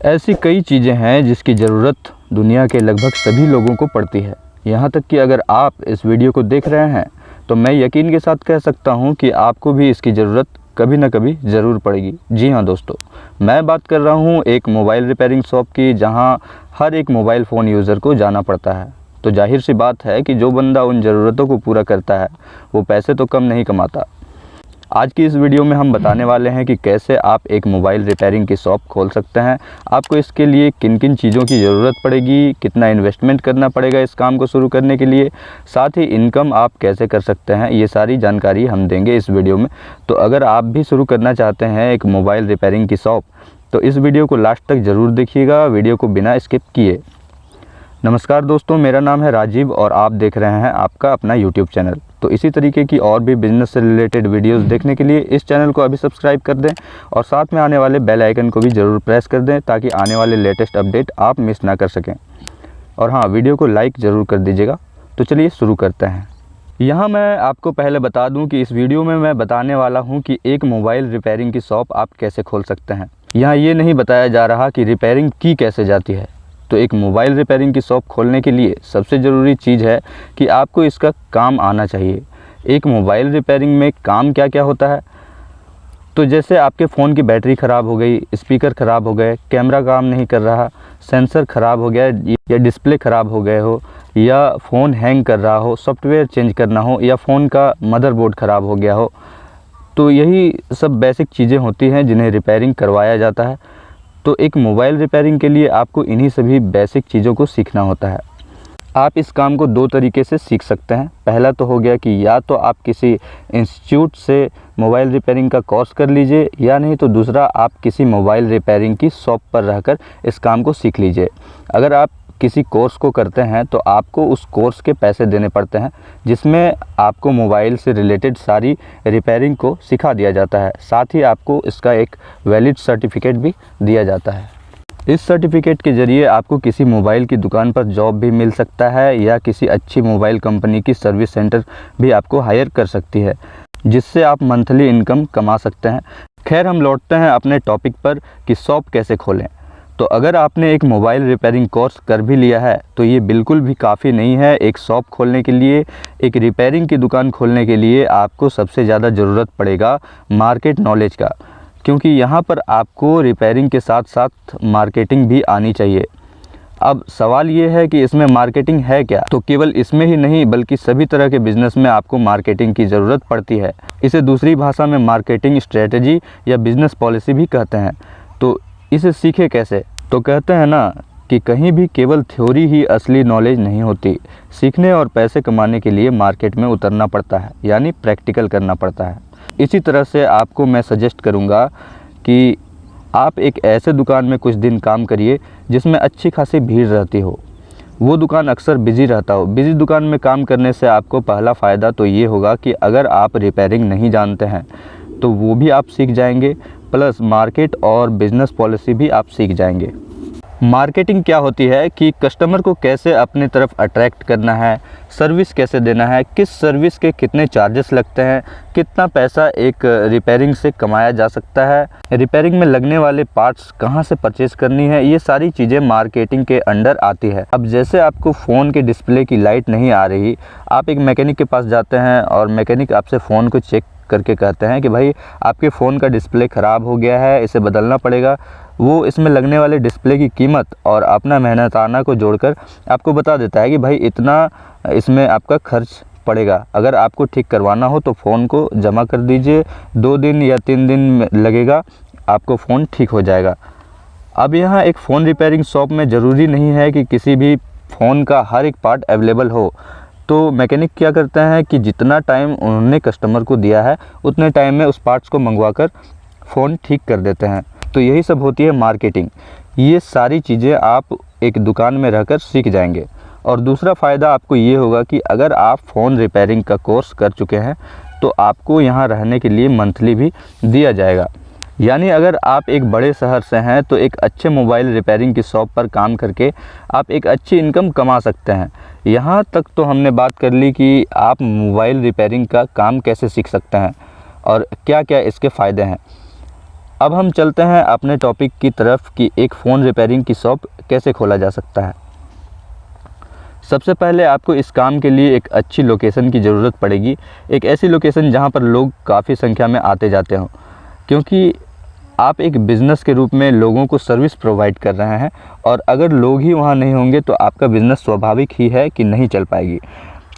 ऐसी कई चीज़ें हैं जिसकी ज़रूरत दुनिया के लगभग सभी लोगों को पड़ती है। यहाँ तक कि अगर आप इस वीडियो को देख रहे हैं तो मैं यकीन के साथ कह सकता हूँ कि आपको भी इसकी ज़रूरत कभी ना कभी ज़रूर पड़ेगी। जी हाँ दोस्तों, मैं बात कर रहा हूँ एक मोबाइल रिपेयरिंग शॉप की, जहाँ हर एक मोबाइल फ़ोन यूज़र को जाना पड़ता है। तो जाहिर सी बात है कि जो बंदा उन ज़रूरतों को पूरा करता है वो पैसे तो कम नहीं कमाता। आज की इस वीडियो में हम बताने वाले हैं कि कैसे आप एक मोबाइल रिपेयरिंग की शॉप खोल सकते हैं। आपको इसके लिए किन किन चीज़ों की ज़रूरत पड़ेगी, कितना इन्वेस्टमेंट करना पड़ेगा इस काम को शुरू करने के लिए, साथ ही इनकम आप कैसे कर सकते हैं, ये सारी जानकारी हम देंगे इस वीडियो में। तो अगर आप भी शुरू करना चाहते हैं एक मोबाइल रिपेयरिंग की शॉप तो इस वीडियो को लास्ट तक ज़रूर देखिएगा, वीडियो को बिना स्किप किए। नमस्कार दोस्तों, मेरा नाम है राजीव और आप देख रहे हैं आपका अपना यूट्यूब चैनल। तो इसी तरीके की और भी बिज़नेस से रिलेटेड वीडियोस देखने के लिए इस चैनल को अभी सब्सक्राइब कर दें और साथ में आने वाले बेल आइकन को भी ज़रूर प्रेस कर दें ताकि आने वाले लेटेस्ट अपडेट आप मिस ना कर सकें। और हाँ, वीडियो को लाइक ज़रूर कर दीजिएगा। तो चलिए शुरू करते हैं। यहाँ मैं आपको पहले बता दूँ कि इस वीडियो में मैं बताने वाला हूँ कि एक मोबाइल रिपेयरिंग की शॉप आप कैसे खोल सकते हैं। यहाँ ये नहीं बताया जा रहा कि रिपेयरिंग की कैसे जाती है। तो एक मोबाइल रिपेयरिंग की शॉप खोलने के लिए सबसे ज़रूरी चीज़ है कि आपको इसका काम आना चाहिए। एक मोबाइल रिपेयरिंग में काम क्या क्या होता है, तो जैसे आपके फ़ोन की बैटरी ख़राब हो गई, स्पीकर ख़राब हो गए, कैमरा काम नहीं कर रहा, सेंसर ख़राब हो गया या डिस्प्ले ख़राब हो गए हो, या फ़ोन हैंग कर रहा हो, सॉफ्टवेयर चेंज करना हो, या फ़ोन का मदरबोर्ड ख़राब हो गया हो, तो यही सब बेसिक चीज़ें होती हैं जिन्हें रिपेयरिंग करवाया जाता है। तो एक मोबाइल रिपेयरिंग के लिए आपको इन्हीं सभी बेसिक चीज़ों को सीखना होता है। आप इस काम को दो तरीके से सीख सकते हैं। पहला तो हो गया कि या तो आप किसी इंस्टीट्यूट से मोबाइल रिपेयरिंग का कोर्स कर लीजिए, या नहीं तो दूसरा आप किसी मोबाइल रिपेयरिंग की शॉप पर रहकर इस काम को सीख लीजिए। अगर आप किसी कोर्स को करते हैं तो आपको उस कोर्स के पैसे देने पड़ते हैं, जिसमें आपको मोबाइल से रिलेटेड सारी रिपेयरिंग को सिखा दिया जाता है। साथ ही आपको इसका एक वैलिड सर्टिफिकेट भी दिया जाता है। इस सर्टिफिकेट के ज़रिए आपको किसी मोबाइल की दुकान पर जॉब भी मिल सकता है, या किसी अच्छी मोबाइल कंपनी की सर्विस सेंटर भी आपको हायर कर सकती है, जिससे आप मंथली इनकम कमा सकते हैं। खैर, हम लौटते हैं अपने टॉपिक पर कि शॉप कैसे खोलें। तो अगर आपने एक मोबाइल रिपेयरिंग कोर्स कर भी लिया है तो ये बिल्कुल भी काफ़ी नहीं है एक शॉप खोलने के लिए। एक रिपेयरिंग की दुकान खोलने के लिए आपको सबसे ज़्यादा ज़रूरत पड़ेगा मार्केट नॉलेज का, क्योंकि यहाँ पर आपको रिपेयरिंग के साथ साथ मार्केटिंग भी आनी चाहिए। अब सवाल ये है कि इसमें मार्केटिंग है क्या, तो केवल इसमें ही नहीं बल्कि सभी तरह के बिज़नेस में आपको मार्केटिंग की ज़रूरत पड़ती है। इसे दूसरी भाषा में मार्केटिंग स्ट्रेटजी या बिज़नेस पॉलिसी भी कहते हैं। तो इसे सीखे कैसे, तो कहते हैं ना कि कहीं भी केवल थ्योरी ही असली नॉलेज नहीं होती। सीखने और पैसे कमाने के लिए मार्केट में उतरना पड़ता है, यानी प्रैक्टिकल करना पड़ता है। इसी तरह से आपको मैं सजेस्ट करूँगा कि आप एक ऐसे दुकान में कुछ दिन काम करिए जिसमें अच्छी खासी भीड़ रहती हो। वो दुकान अक्सर बिज़ी रहता हो। बिज़ी दुकान में काम करने से आपको पहला फ़ायदा तो ये होगा कि अगर आप रिपेयरिंग नहीं जानते हैं तो वो भी आप सीख जाएंगे, प्लस मार्केट और बिज़नेस पॉलिसी भी आप सीख जाएंगे। मार्केटिंग क्या होती है कि कस्टमर को कैसे अपने तरफ अट्रैक्ट करना है, सर्विस कैसे देना है, किस सर्विस के कितने चार्जेस लगते हैं, कितना पैसा एक रिपेयरिंग से कमाया जा सकता है, रिपेयरिंग में लगने वाले पार्ट्स कहाँ से परचेज़ करनी है, ये सारी चीज़ें मार्केटिंग के अंडर आती है। अब जैसे आपको फ़ोन के डिस्प्ले की लाइट नहीं आ रही, आप एक मैकेनिक के पास जाते हैं और मैकेनिक आपसे फ़ोन को चेक करके कहते हैं कि भाई आपके फ़ोन का डिस्प्ले ख़राब हो गया है, इसे बदलना पड़ेगा। वो इसमें लगने वाले डिस्प्ले की कीमत और अपना मेहनताना को जोड़कर आपको बता देता है कि भाई इतना इसमें आपका खर्च पड़ेगा। अगर आपको ठीक करवाना हो तो फ़ोन को जमा कर दीजिए, 2 दिन या 3 दिन लगेगा, आपको फ़ोन ठीक हो जाएगा। अब यहाँ एक फ़ोन रिपेयरिंग शॉप में ज़रूरी नहीं है कि किसी भी फ़ोन का हर एक पार्ट अवेलेबल हो। तो मैकेनिक क्या करते हैं कि जितना टाइम उन्होंने कस्टमर को दिया है उतने टाइम में उस पार्ट्स को मंगवाकर फ़ोन ठीक कर देते हैं। तो यही सब होती है मार्केटिंग। ये सारी चीज़ें आप एक दुकान में रहकर सीख जाएंगे। और दूसरा फ़ायदा आपको ये होगा कि अगर आप फ़ोन रिपेयरिंग का कोर्स कर चुके हैं तो आपको यहाँ रहने के लिए मंथली भी दिया जाएगा। यानी अगर आप एक बड़े शहर से हैं तो एक अच्छे मोबाइल रिपेयरिंग की शॉप पर काम करके आप एक अच्छी इनकम कमा सकते हैं। यहाँ तक तो हमने बात कर ली कि आप मोबाइल रिपेयरिंग का काम कैसे सीख सकते हैं और क्या क्या इसके फ़ायदे हैं। अब हम चलते हैं अपने टॉपिक की तरफ कि एक फ़ोन रिपेयरिंग की शॉप कैसे खोला जा सकता है। सबसे पहले आपको इस काम के लिए एक अच्छी लोकेशन की ज़रूरत पड़ेगी, एक ऐसी लोकेशन जहां पर लोग काफ़ी संख्या में आते जाते हों, क्योंकि आप एक बिज़नेस के रूप में लोगों को सर्विस प्रोवाइड कर रहे हैं और अगर लोग ही वहां नहीं होंगे तो आपका बिज़नेस स्वाभाविक ही है कि नहीं चल पाएगी।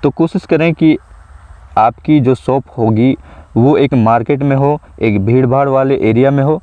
तो कोशिश करें कि आपकी जो शॉप होगी वो एक मार्केट में हो, एक भीड़ भाड़ वाले एरिया में हो।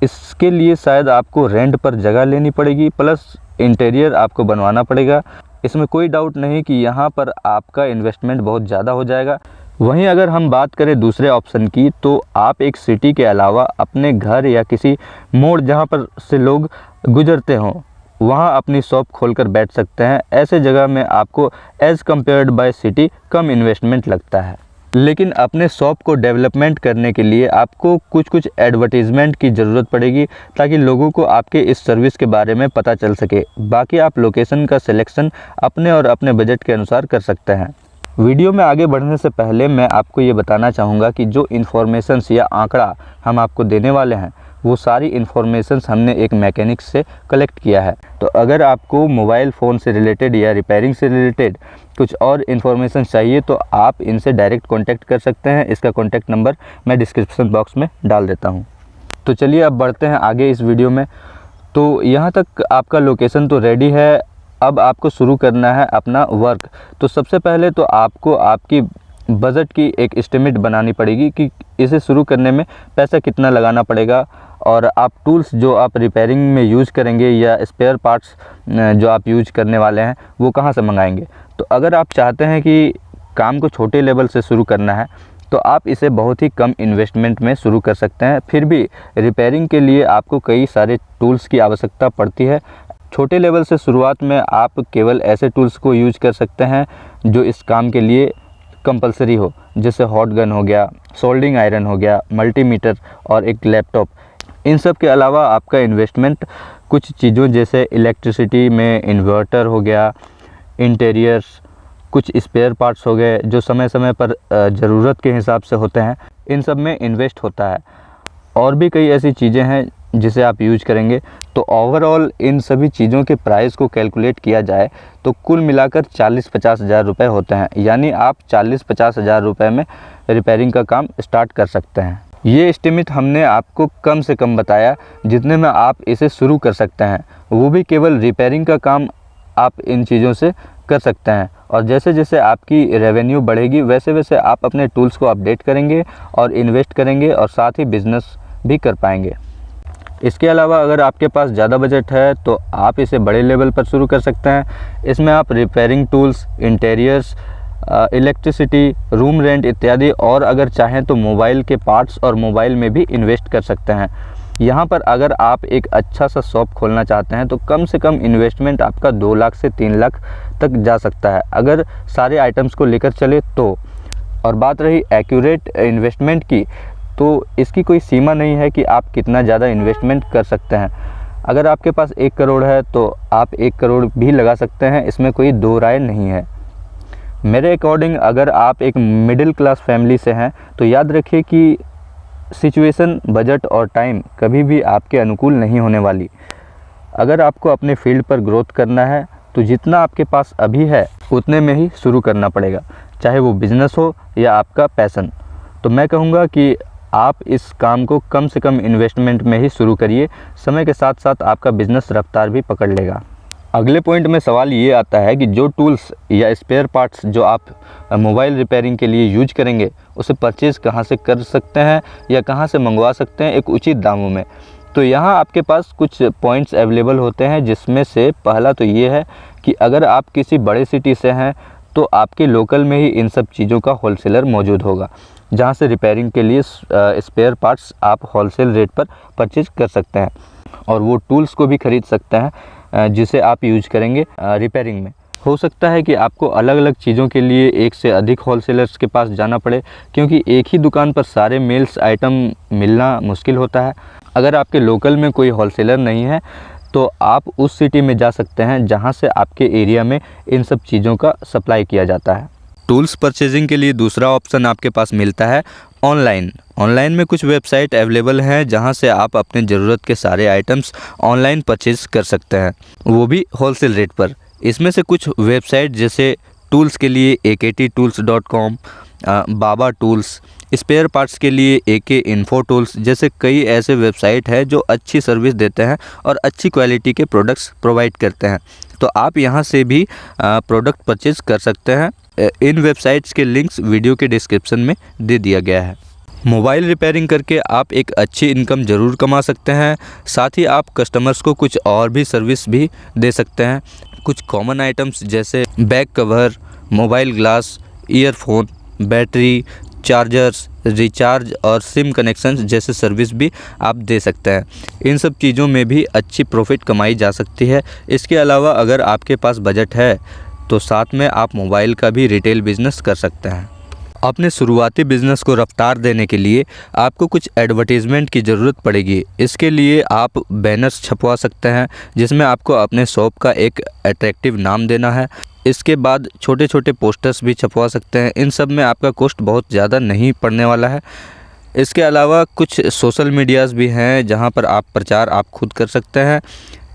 इसके लिए शायद आपको रेंट पर जगह लेनी पड़ेगी, प्लस इंटीरियर आपको बनवाना पड़ेगा। इसमें कोई डाउट नहीं कि यहाँ पर आपका इन्वेस्टमेंट बहुत ज़्यादा हो जाएगा। वहीं अगर हम बात करें दूसरे ऑप्शन की, तो आप एक सिटी के अलावा अपने घर या किसी मोड़ जहाँ पर से लोग गुजरते हों वहाँ अपनी शॉप खोलकर बैठ सकते हैं। ऐसे जगह में आपको एज़ कम्पेयर्ड बाय सिटी कम इन्वेस्टमेंट लगता है, लेकिन अपने शॉप को डेवलपमेंट करने के लिए आपको कुछ एडवर्टीज़मेंट की ज़रूरत पड़ेगी ताकि लोगों को आपके इस सर्विस के बारे में पता चल सके। बाकी आप लोकेशन का सिलेक्शन अपने और अपने बजट के अनुसार कर सकते हैं। वीडियो में आगे बढ़ने से पहले मैं आपको ये बताना चाहूँगा कि जो इन्फॉर्मेशंस या आंकड़ा हम आपको देने वाले हैं वो सारी इन्फॉर्मेशंस हमने एक मैकेनिक से कलेक्ट किया है। तो अगर आपको मोबाइल फ़ोन से रिलेटेड या रिपेयरिंग से रिलेटेड कुछ और इन्फॉर्मेशन चाहिए तो आप इनसे डायरेक्ट कांटेक्ट कर सकते हैं। इसका कांटेक्ट नंबर मैं डिस्क्रिप्शन बॉक्स में डाल देता हूं। तो चलिए अब बढ़ते हैं आगे इस वीडियो में। तो यहाँ तक आपका लोकेशन तो रेडी है, अब आपको शुरू करना है अपना वर्क। तो सबसे पहले तो आपको आपकी बजट की एक एस्टिमेट बनानी पड़ेगी कि इसे शुरू करने में पैसा कितना लगाना पड़ेगा और आप टूल्स जो आप रिपेयरिंग में यूज़ करेंगे या स्पेयर पार्ट्स जो आप यूज करने वाले हैं वो कहाँ से मंगाएंगे। तो अगर आप चाहते हैं कि काम को छोटे लेवल से शुरू करना है तो आप इसे बहुत ही कम इन्वेस्टमेंट में शुरू कर सकते हैं। फिर भी रिपेयरिंग के लिए आपको कई सारे टूल्स की आवश्यकता पड़ती है। छोटे लेवल से शुरुआत में आप केवल ऐसे टूल्स को यूज कर सकते हैं जो इस काम के लिए कंपलसरी हो, जैसे हॉट गन हो गया, सोल्डिंग आयरन हो गया, मल्टीमीटर और एक लैपटॉप। इन सब के अलावा आपका इन्वेस्टमेंट कुछ चीज़ों जैसे इलेक्ट्रिसिटी में इन्वर्टर हो गया, इंटीरियर्स, कुछ स्पेयर पार्ट्स हो गए जो समय समय पर ज़रूरत के हिसाब से होते हैं, इन सब में इन्वेस्ट होता है। और भी कई ऐसी चीज़ें हैं जिसे आप यूज करेंगे। तो ओवरऑल इन सभी चीज़ों के प्राइस को कैलकुलेट किया जाए तो कुल मिलाकर 40-50 हज़ार रुपये होते हैं। यानी आप 40-50 हज़ार रुपये में रिपेयरिंग का काम स्टार्ट कर सकते हैं। ये एस्टिमेट हमने आपको कम से कम बताया जितने में आप इसे शुरू कर सकते हैं, वो भी केवल रिपेयरिंग का काम आप इन चीज़ों से कर सकते हैं। और जैसे जैसे आपकी रेवेन्यू बढ़ेगी वैसे वैसे आप अपने टूल्स को अपडेट करेंगे और इन्वेस्ट करेंगे और साथ ही बिज़नेस भी कर पाएंगे। इसके अलावा अगर आपके पास ज़्यादा बजट है तो आप इसे बड़े लेवल पर शुरू कर सकते हैं। इसमें आप repairing tools, interiors, electricity, room rent इत्यादि और अगर चाहें तो मोबाइल के पार्ट्स और मोबाइल में भी इन्वेस्ट कर सकते हैं। यहाँ पर अगर आप एक अच्छा सा शॉप खोलना चाहते हैं तो कम से कम इन्वेस्टमेंट आपका 2 लाख से 3 लाख तक जा सकता है अगर सारे आइटम्स को लेकर चले तो। और बात रही एक्यूरेट इन्वेस्टमेंट की, तो इसकी कोई सीमा नहीं है कि आप कितना ज़्यादा इन्वेस्टमेंट कर सकते हैं। अगर आपके पास 1 करोड़ है तो आप 1 करोड़ भी लगा सकते हैं, इसमें कोई दो राय नहीं है। मेरे अकॉर्डिंग अगर आप एक मिडिल क्लास फैमिली से हैं तो याद रखिए कि सिचुएशन, बजट और टाइम कभी भी आपके अनुकूल नहीं होने वाली। अगर आपको अपने फील्ड पर ग्रोथ करना है तो जितना आपके पास अभी है उतने में ही शुरू करना पड़ेगा, चाहे वो बिज़नेस हो या आपका पैशन। तो मैं कहूँगा कि आप इस काम को कम से कम इन्वेस्टमेंट में ही शुरू करिए, समय के साथ साथ आपका बिज़नेस रफ्तार भी पकड़ लेगा। अगले पॉइंट में सवाल ये आता है कि जो टूल्स या स्पेयर पार्ट्स जो आप मोबाइल रिपेयरिंग के लिए यूज करेंगे उसे परचेज़ कहाँ से कर सकते हैं या कहाँ से मंगवा सकते हैं एक उचित दामों में। तो यहाँ आपके पास कुछ पॉइंट्स अवेलेबल होते हैं, जिसमें से पहला तो ये है कि अगर आप किसी बड़े सिटी से हैं तो आपके लोकल में ही इन सब चीज़ों का होलसेलर मौजूद होगा, जहाँ से रिपेयरिंग के लिए स्पेयर पार्ट्स आप होलसेल रेट पर परचेज कर सकते हैं और वो टूल्स को भी ख़रीद सकते हैं जिसे आप यूज करेंगे रिपेयरिंग में। हो सकता है कि आपको अलग अलग चीज़ों के लिए एक से अधिक होलसेलर्स के पास जाना पड़े, क्योंकि एक ही दुकान पर सारे मेल्स आइटम मिलना मुश्किल होता है। अगर आपके लोकल में कोई होलसेलर नहीं है तो आप उस सिटी में जा सकते हैं जहां से आपके एरिया में इन सब चीज़ों का सप्लाई किया जाता है। टूल्स परचेजिंग के लिए दूसरा ऑप्शन आपके पास मिलता है ऑनलाइन में कुछ वेबसाइट अवेलेबल हैं जहां से आप अपने ज़रूरत के सारे आइटम्स ऑनलाइन परचेज़ कर सकते हैं, वो भी होलसेल रेट पर। इसमें से कुछ वेबसाइट जैसे टूल्स के लिए AKTtools.com, बाबा टूल्स, स्पेयर पार्ट्स के लिए AK इन्फो टूल्स जैसे कई ऐसे वेबसाइट हैं जो अच्छी सर्विस देते हैं और अच्छी क्वालिटी के प्रोडक्ट्स प्रोवाइड करते हैं। तो आप यहां से भी प्रोडक्ट परचेज़ कर सकते हैं। इन वेबसाइट्स के लिंक्स वीडियो के डिस्क्रिप्शन में दे दिया गया है। मोबाइल रिपेयरिंग करके आप एक अच्छी इनकम ज़रूर कमा सकते हैं, साथ ही आप कस्टमर्स को कुछ और भी सर्विस भी दे सकते हैं। कुछ कॉमन आइटम्स जैसे back cover, mobile glass, earphone, battery, chargers, recharge और सिम कनेक्शंस जैसे सर्विस भी आप दे सकते हैं। इन सब चीज़ों में भी अच्छी प्रॉफिट कमाई जा सकती है। इसके अलावा अगर आपके पास बजट है तो साथ में आप मोबाइल का भी रिटेल बिज़नेस कर सकते हैं। अपने शुरुआती बिज़नेस को रफ्तार देने के लिए आपको कुछ एडवर्टीज़मेंट की ज़रूरत पड़ेगी। इसके लिए आप बैनर्स छपवा सकते हैं जिसमें आपको अपने शॉप का एक अट्रैक्टिव नाम देना है। इसके बाद छोटे छोटे पोस्टर्स भी छपवा सकते हैं। इन सब में आपका कॉस्ट बहुत ज़्यादा नहीं पड़ने वाला है। इसके अलावा कुछ सोशल मीडियाज़ भी हैं जहां पर आप प्रचार आप खुद कर सकते हैं।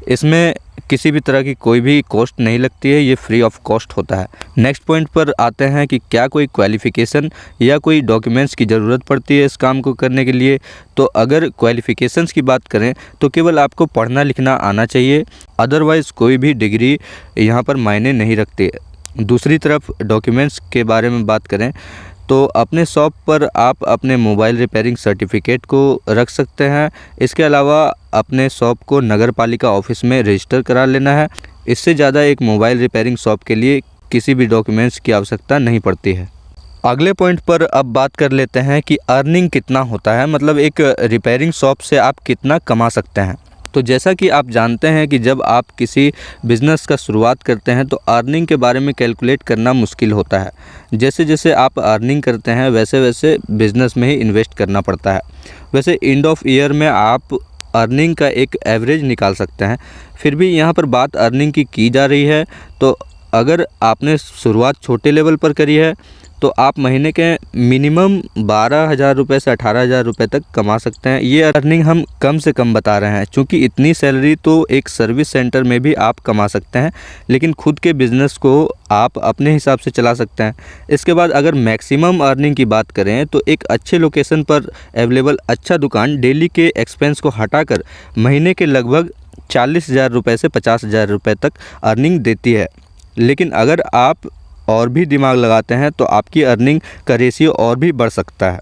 इसमें किसी भी तरह की कोई भी कॉस्ट नहीं लगती है, ये फ्री ऑफ कॉस्ट होता है। नेक्स्ट पॉइंट पर आते हैं कि क्या कोई क्वालिफ़िकेशन या कोई डॉक्यूमेंट्स की ज़रूरत पड़ती है इस काम को करने के लिए। तो अगर क्वालिफ़िकेशंस की बात करें तो केवल आपको पढ़ना लिखना आना चाहिए, अदरवाइज़ कोई भी डिग्री यहाँ पर मायने नहीं रखती है। दूसरी तरफ डॉक्यूमेंट्स के बारे में बात करें तो अपने शॉप पर आप अपने मोबाइल रिपेयरिंग सर्टिफिकेट को रख सकते हैं। इसके अलावा अपने शॉप को नगर पालिका ऑफिस में रजिस्टर करा लेना है। इससे ज़्यादा एक मोबाइल रिपेयरिंग शॉप के लिए किसी भी डॉक्यूमेंट्स की आवश्यकता नहीं पड़ती है। अगले पॉइंट पर अब बात कर लेते हैं कि अर्निंग कितना होता है, मतलब एक रिपेयरिंग शॉप से आप कितना कमा सकते हैं। तो जैसा कि आप जानते हैं कि जब आप किसी बिज़नेस का शुरुआत करते हैं तो अर्निंग के बारे में कैलकुलेट करना मुश्किल होता है। जैसे जैसे आप अर्निंग करते हैं वैसे वैसे बिज़नेस में ही इन्वेस्ट करना पड़ता है। वैसे एंड ऑफ ईयर में आप अर्निंग का एक एवरेज निकाल सकते हैं। फिर भी यहाँ पर बात अर्निंग की जा रही है, तो अगर आपने शुरुआत छोटे लेवल पर करी है तो आप महीने के मिनिमम 12,000 रुपये से 18,000 रुपये तक कमा सकते हैं। ये अर्निंग हम कम से कम बता रहे हैं क्योंकि इतनी सैलरी तो एक सर्विस सेंटर में भी आप कमा सकते हैं, लेकिन खुद के बिज़नेस को आप अपने हिसाब से चला सकते हैं। इसके बाद अगर मैक्सिमम अर्निंग की बात करें तो एक अच्छे लोकेशन पर अवेलेबल अच्छा दुकान डेली के एक्सपेंस को हटाकर महीने के लगभग 40,000 रुपये से 50,000 रुपये तक अर्निंग देती है। लेकिन अगर आप और भी दिमाग लगाते हैं तो आपकी अर्निंग का रेशियो और भी बढ़ सकता है।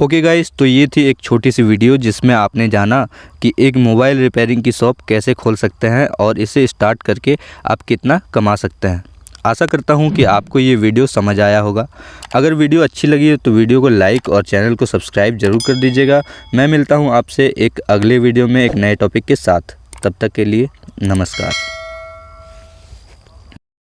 ओके गाइस, तो ये थी एक छोटी सी वीडियो जिसमें आपने जाना कि एक मोबाइल रिपेयरिंग की शॉप कैसे खोल सकते हैं और इसे स्टार्ट करके आप कितना कमा सकते हैं। आशा करता हूँ कि आपको ये वीडियो समझ आया होगा। अगर वीडियो अच्छी लगी है तो वीडियो को लाइक और चैनल को सब्सक्राइब ज़रूर कर दीजिएगा। मैं मिलता हूँ आपसे एक अगले वीडियो में एक नए टॉपिक के साथ। तब तक के लिए नमस्कार।